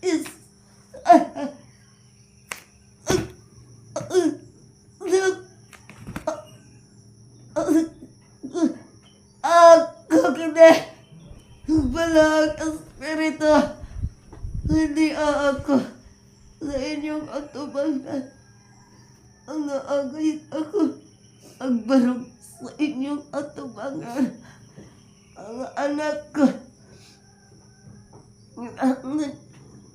is ako kini balang espiritu, hindi ako sa inyong atubangan. Ang naagay ako ang barog sa inyong atubangan. Ang anak ko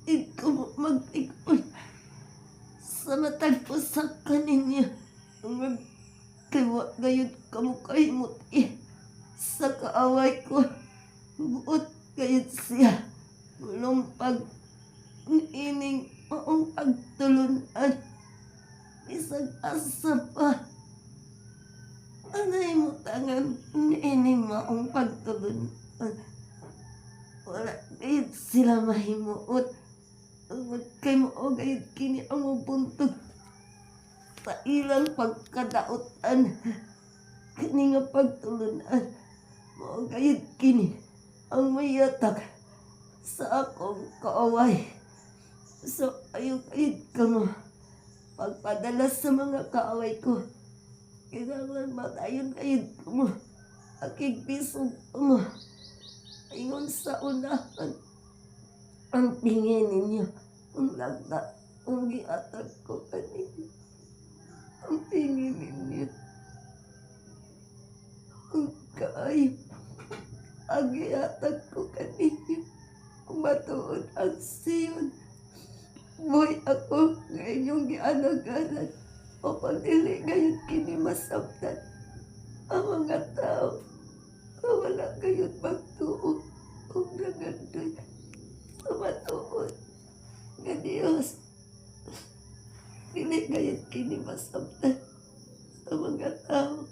ikaw mag-ikot sa matagpo sa kaninyo. Magkiwa gayon kamukay mo sa kaaway ko. Buot gayon siya. Gulumpag ining maong pagtulunan. Isang asa pa. Anay mo tangan ining maong pagtulunan. Wala gayon sila mahimuot. Kay mo o gayon kini ang mabuntog sa ilang pagkadaotan. Kini nga pagtulunan. Mo gayon kini ang mayatag sa akong kaaway. So ayaw gayon ka mo pagpadala sa mga kaaway ko. Kailangan matayon gayon ka mo. Aking pisong mo. Ingon sa unahan ang tingin ninyo. Ang lagda, ang giatag ko kanina. Ang tingin ninyo. Ang kaayo. Ang giatag ko kanina. Matuod ang siyon. Boy ako nga inyong gianagaran. O pagdili gayon kini masabtan. Ang mga tao. Wala gayon magtuo. O nagandoy. Sa matuod. Nga Diyos. Dili gayon kini masabtan. Sa mga tao.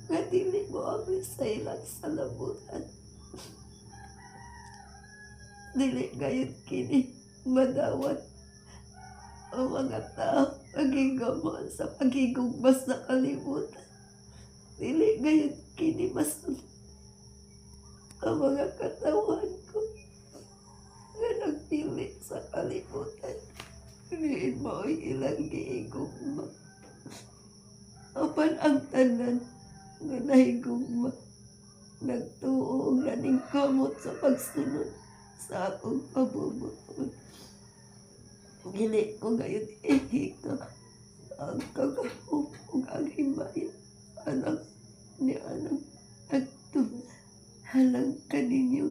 Nga dili mo amin sa ilang salabutan. Dili gayon kini madawat ang mga tao paghigamon sa paghigugmas sa kalibutan. Dili gayon kini masabtan ang mga katawan ko nga nagpili sa kalibutan. Diin mo ay ilang giigugma. Apan ang tanan nga nahigugma nagtuo nga ning kamot sa pagsunod sa akong pabubuton. Dili ko gayon ihika ang kagahom ug ang himaya. Anak ni anak nagtuhalang kaninyo.